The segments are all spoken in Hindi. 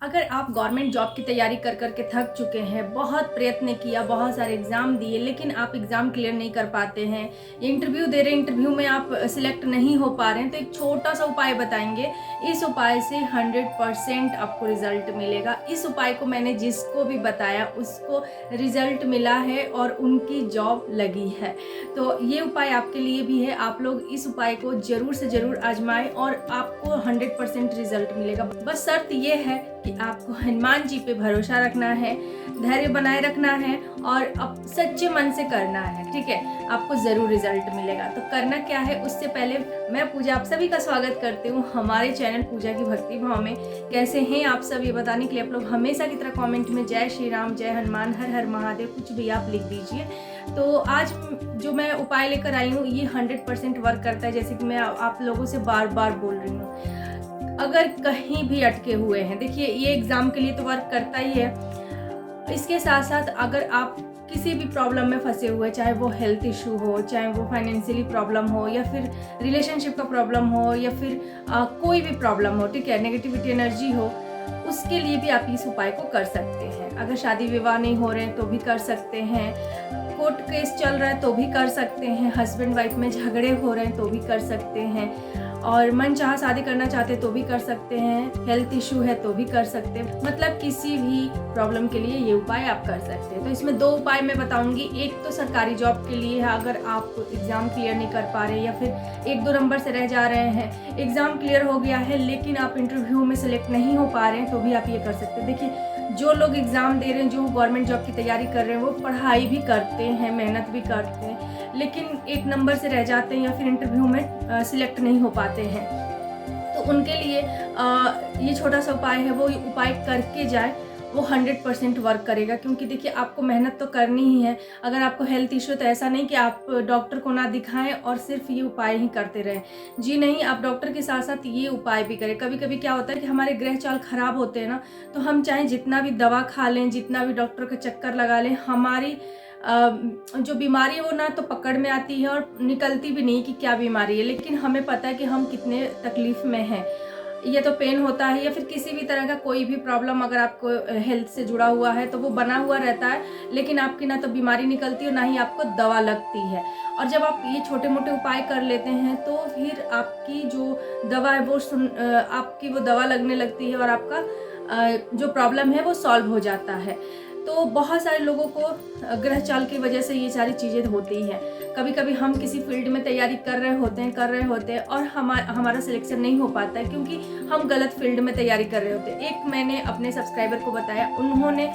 अगर आप गवर्नमेंट जॉब की तैयारी कर कर के थक चुके हैं, बहुत प्रयत्न किया, बहुत सारे एग्ज़ाम दिए, लेकिन आप एग्ज़ाम क्लियर नहीं कर पाते हैं, इंटरव्यू दे रहे हैं, इंटरव्यू में आप सिलेक्ट नहीं हो पा रहे हैं, तो एक छोटा सा उपाय बताएंगे। इस उपाय से 100% आपको रिज़ल्ट मिलेगा। इस उपाय को मैंने जिसको भी बताया उसको रिज़ल्ट मिला है और उनकी जॉब लगी है। तो ये उपाय आपके लिए भी है। आप लोग इस उपाय को ज़रूर से ज़रूर आजमाएं और आपको 100% रिज़ल्ट मिलेगा। बस शर्त ये है कि आपको हनुमान जी पे भरोसा रखना है, धैर्य बनाए रखना है और अब सच्चे मन से करना है, ठीक है? आपको ज़रूर रिजल्ट मिलेगा। तो करना क्या है, उससे पहले मैं पूजा आप सभी का स्वागत करती हूँ हमारे चैनल पूजा की भक्ति भाव में। कैसे हैं आप सब, ये बताने के लिए आप लोग हमेशा की तरह कमेंट में जय श्री राम, जय हनुमान, हर हर महादेव कुछ भी आप लिख दीजिए। तो आज जो मैं उपाय लेकर आई हूँ ये 100% वर्क करता है, जैसे कि मैं आप लोगों से बार बार बोल रही हूँ। अगर कहीं भी अटके हुए हैं, देखिए ये एग्ज़ाम के लिए तो वर्क करता ही है, इसके साथ साथ अगर आप किसी भी प्रॉब्लम में फंसे हुए, चाहे वो हेल्थ इशू हो, चाहे वो फाइनेंशियली प्रॉब्लम हो, या फिर रिलेशनशिप का प्रॉब्लम हो, या फिर कोई भी प्रॉब्लम हो, ठीक है, नेगेटिविटी एनर्जी हो, उसके लिए भी आप इस उपाय को कर सकते हैं। अगर शादी विवाह नहीं हो रहे हैं तो भी कर सकते हैं, कोर्ट केस चल रहा है तो भी कर सकते हैं, हस्बैंड वाइफ में झगड़े हो रहे हैं तो भी कर सकते हैं, और मन चाहा शादी करना चाहते तो भी कर सकते हैं, हेल्थ इशू है तो भी कर सकते हैं, मतलब किसी भी प्रॉब्लम के लिए ये उपाय आप कर सकते हैं। तो इसमें 2 उपाय मैं बताऊंगी। एक तो सरकारी जॉब के लिए है, अगर आप एग्ज़ाम क्लियर नहीं कर पा रहे या फिर 1-2 नंबर से रह जा रहे हैं, एग्ज़ाम क्लियर हो गया है लेकिन आप इंटरव्यू में सेलेक्ट नहीं हो पा रहे हैं, तो भी आप ये कर सकते हैं। देखिए जो लोग एग्ज़ाम दे रहे हैं, जो गवर्नमेंट जॉब की तैयारी कर रहे हैं, वो पढ़ाई भी करते हैं, मेहनत भी करते हैं, लेकिन 1 नंबर से रह जाते हैं या फिर इंटरव्यू में सिलेक्ट नहीं हो पाते हैं। तो उनके लिए ये छोटा सा उपाय है, वो उपाय करके जाए, वो 100% वर्क करेगा। क्योंकि देखिए आपको मेहनत तो करनी ही है। अगर आपको हेल्थ इश्यू, तो ऐसा नहीं कि आप डॉक्टर को ना दिखाएं और सिर्फ ये उपाय ही करते रहें। जी नहीं, आप डॉक्टर के साथ साथ ये उपाय भी करें। कभी कभी क्या होता है कि हमारे ग्रह चाल खराब होते हैं ना, तो हम चाहे जितना भी दवा खा लें, जितना भी डॉक्टर का चक्कर लगा लें, हमारी जो बीमारी है वो ना तो पकड़ में आती है और निकलती भी नहीं कि क्या बीमारी है, लेकिन हमें पता है कि हम कितने तकलीफ में हैं। ये तो पेन होता है या फिर किसी भी तरह का कोई भी प्रॉब्लम अगर आपको हेल्थ से जुड़ा हुआ है तो वो बना हुआ रहता है, लेकिन आपकी ना तो बीमारी निकलती है ना ही आपको दवा लगती है। और जब आप ये छोटे मोटे उपाय कर लेते हैं तो फिर आपकी जो दवा है वो आपकी वो दवा लगने लगती है और आपका जो प्रॉब्लम है वो सॉल्व हो जाता है। तो बहुत सारे लोगों को ग्रह चाल की वजह से ये सारी चीज़ें होती हैं। कभी कभी हम किसी फील्ड में तैयारी कर रहे होते हैं और हमारा सिलेक्शन नहीं हो पाता है क्योंकि हम गलत फील्ड में तैयारी कर रहे होते हैं। एक मैंने अपने सब्सक्राइबर को बताया, उन्होंने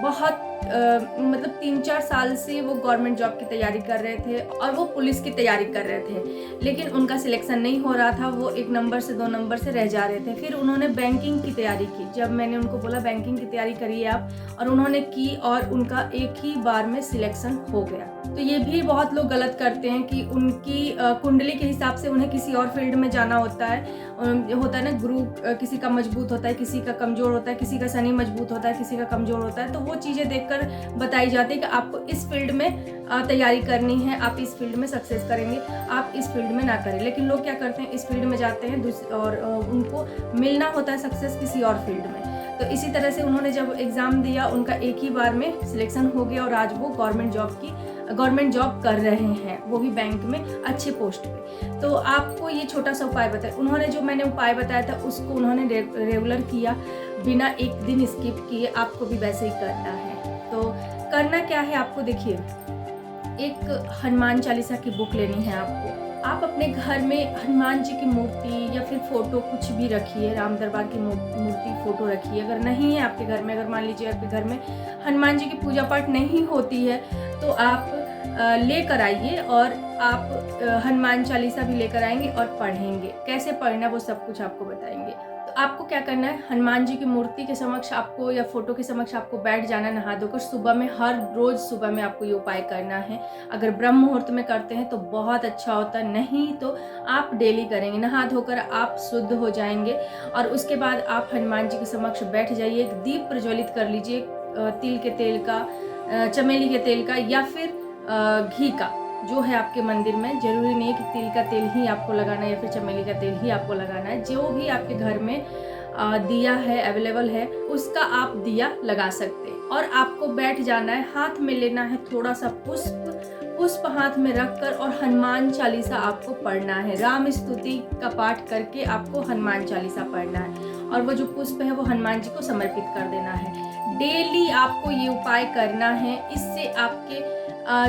बहुत मतलब 3-4 साल से वो गवर्नमेंट जॉब की तैयारी कर रहे थे और वो पुलिस की तैयारी कर रहे थे, लेकिन उनका सिलेक्शन नहीं हो रहा था। वो 1 नंबर से 2 नंबर से रह जा रहे थे। फिर उन्होंने बैंकिंग की तैयारी की। जब मैंने उनको बोला बैंकिंग की तैयारी करिए आप, और उन्होंने की और उनका एक ही बार में सिलेक्शन हो गया। तो ये भी बहुत लोग गलत करते हैं कि उनकी कुंडली के हिसाब से उन्हें किसी और फील्ड में जाना होता है। होता है ना, गुरु किसी का मजबूत होता है, किसी का कमज़ोर होता है, किसी का शनि मजबूत होता है, किसी का कमज़ोर होता है। तो वो चीज़ें देखकर बताई जाती है कि आपको इस फील्ड में तैयारी करनी है, आप इस फील्ड में सक्सेस करेंगे, आप इस फील्ड में ना करें। लेकिन लोग क्या करते हैं, इस फील्ड में जाते हैं और उनको मिलना होता है सक्सेस किसी और फील्ड में। तो इसी तरह से उन्होंने जब एग्ज़ाम दिया, उनका एक ही बार में सिलेक्शन हो गया और आज वो गवर्नमेंट जॉब कर रहे हैं, वो भी बैंक में अच्छे पोस्ट पे। तो आपको ये छोटा सा उपाय बताया, उन्होंने जो मैंने उपाय बताया था उसको उन्होंने रेगुलर किया, बिना एक दिन स्किप किए। आपको भी वैसे ही करना है। तो करना क्या है आपको, देखिए एक हनुमान चालीसा की बुक लेनी है आपको। आप अपने घर में हनुमान जी की मूर्ति या फिर फोटो कुछ भी रखिए, राम दरबार की मूर्ति फोटो रखिए। अगर नहीं है आपके घर में, अगर मान लीजिए आपके घर में हनुमान जी की पूजा पाठ नहीं होती है, तो आप लेकर आइए और आप हनुमान चालीसा भी लेकर आएंगे और पढ़ेंगे। कैसे पढ़ना वो सब कुछ आपको बताएंगे। तो आपको क्या करना है, हनुमान जी की मूर्ति के समक्ष आपको या फोटो के समक्ष आपको बैठ जाना, नहा धोकर सुबह में, हर रोज सुबह में आपको ये उपाय करना है। अगर ब्रह्म मुहूर्त में करते हैं तो बहुत अच्छा होता है, नहीं तो आप डेली करेंगे, नहा धोकर आप शुद्ध हो जाएंगे। और उसके बाद आप हनुमान जी के समक्ष बैठ जाइए, एक दीप प्रज्वलित कर लीजिए, तिल के तेल का, चमेली के तेल का या फिर घी का, जो है आपके मंदिर में। जरूरी नहीं है कि तिल का तेल ही आपको लगाना है या फिर चमेली का तेल ही आपको लगाना है। जो भी आपके घर में दिया है अवेलेबल है, उसका आप दिया लगा सकते हैं। और आपको बैठ जाना है, हाथ में लेना है थोड़ा सा पुष्प हाथ में रखकर और हनुमान चालीसा आपको पढ़ना है। राम स्तुति का पाठ करके आपको हनुमान चालीसा पढ़ना है और वो जो पुष्प है वो हनुमान जी को समर्पित कर देना है। डेली आपको ये उपाय करना है, इससे आपके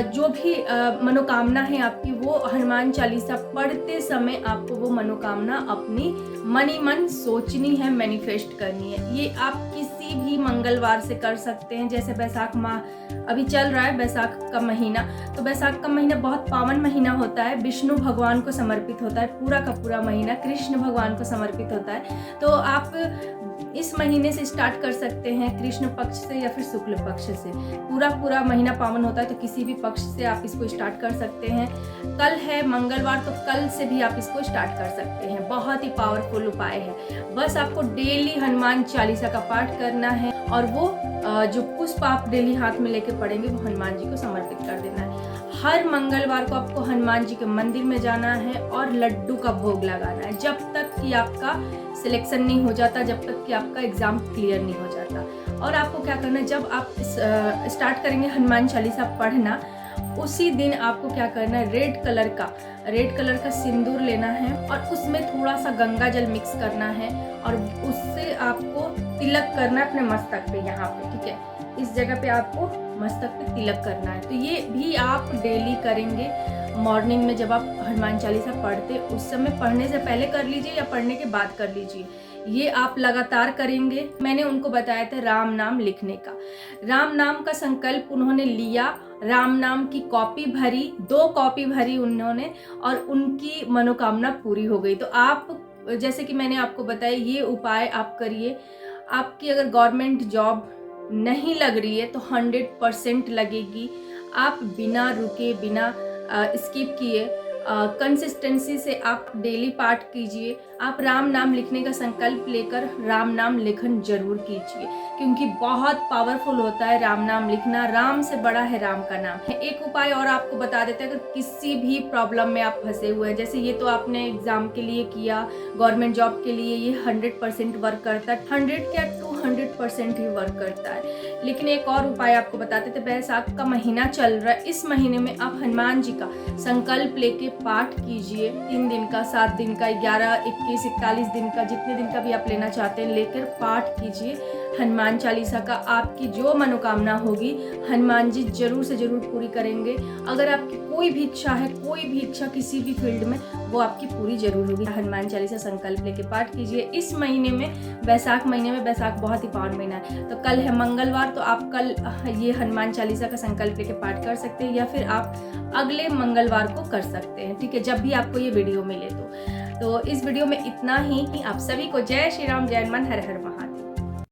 जो भी मनोकामना है आपकी, वो हनुमान चालीसा पढ़ते समय आपको वो मनोकामना अपनी मनी मन सोचनी है, मैनिफेस्ट करनी है। ये आप किसी भी मंगलवार से कर सकते हैं। जैसे बैसाख माह अभी चल रहा है, बैसाख का महीना, तो बैसाख का महीना बहुत पावन महीना होता है, विष्णु भगवान को समर्पित होता है। पूरा का पूरा महीना कृष्ण भगवान को समर्पित होता है। तो आप इस महीने से स्टार्ट कर सकते हैं, कृष्ण पक्ष से या फिर शुक्ल पक्ष से। पूरा महीना पावन होता है, तो किसी भी पक्ष से आप इसको स्टार्ट कर सकते हैं। कल है मंगलवार, तो कल से भी आप इसको स्टार्ट कर सकते हैं। बहुत ही पावरफुल उपाय है। बस आपको डेली हनुमान चालीसा का पाठ करना है और वो जो पुष्प आप डेली हाथ में लेके पढ़ेंगे वो हनुमान जी को समर्पित कर देना है। हर मंगलवार को आपको हनुमान जी के मंदिर में जाना है और लड्डू का भोग लगाना है, जब तक कि आपका सिलेक्शन नहीं हो जाता, जब तक कि आपका एग्जाम क्लियर नहीं हो जाता। और आपको क्या करना है, जब आप स्टार्ट करेंगे हनुमान चालीसा पढ़ना, उसी दिन आपको क्या करना है, रेड कलर का सिंदूर लेना है और उसमें थोड़ा सा गंगा जल मिक्स करना है और उससे आपको तिलक करना है अपने मस्तक पे, यहाँ पे, ठीक है, इस जगह पे आपको मस्तक पे तिलक करना है। तो ये भी आप डेली करेंगे। मॉर्निंग में जब आप हनुमान चालीसा पढ़ते, उस समय पढ़ने से पहले कर लीजिए या पढ़ने के बाद कर लीजिए, ये आप लगातार करेंगे। मैंने उनको बताया था राम नाम लिखने का, राम नाम का संकल्प उन्होंने लिया, राम नाम की कॉपी भरी, 2 कॉपी भरी उन्होंने और उनकी मनोकामना पूरी हो गई। तो आप, जैसे कि मैंने आपको बताया, ये उपाय आप करिए। आपकी अगर गवर्नमेंट जॉब नहीं लग रही है तो 100% लगेगी। आप बिना रुके, बिना स्किप किए, कंसिस्टेंसी से आप डेली पाठ कीजिए। आप राम नाम लिखने का संकल्प लेकर राम नाम लेखन जरूर कीजिए, क्योंकि बहुत पावरफुल होता है राम नाम लिखना। राम से बड़ा है राम का नाम। एक उपाय और आपको बता देते हैं, अगर किसी भी प्रॉब्लम में आप फंसे हुए हैं, जैसे ये तो आपने एग्जाम के लिए किया, गवर्नमेंट जॉब के लिए ये 100% वर्क करता है, 100 क्या 200% ही वर्क करता है। लेकिन एक और उपाय आपको बताते थे, बैसाख का महीना चल रहा है, इस महीने में आप हनुमान जी का संकल्प लेके पाठ कीजिए। 3 दिन का, 7 दिन का, 11, 21, 41 दिन का, जितने दिन का भी आप लेना चाहते हैं, लेकर पाठ कीजिए हनुमान चालीसा का। आपकी जो मनोकामना होगी हनुमान जी जरूर से जरूर पूरी करेंगे। अगर आपकी कोई भी इच्छा है, कोई भी इच्छा किसी भी फील्ड में, वो आपकी पूरी जरूर होगी। हनुमान चालीसा संकल्प लेके पाठ कीजिए। इस महीने में, बैसाख महीने में, बैसाख बहुत ही पावन महीना है, तो कल है मंगलवार, तो आप कल ये हनुमान चालीसा का संकल्प लेके पाठ कर सकते हैं या फिर आप अगले मंगलवार को कर सकते हैं, ठीक है, जब भी आपको ये वीडियो मिले तो इस वीडियो में इतना ही। आप सभी को जय श्री राम, जय हनुमान, हर हर महादेव।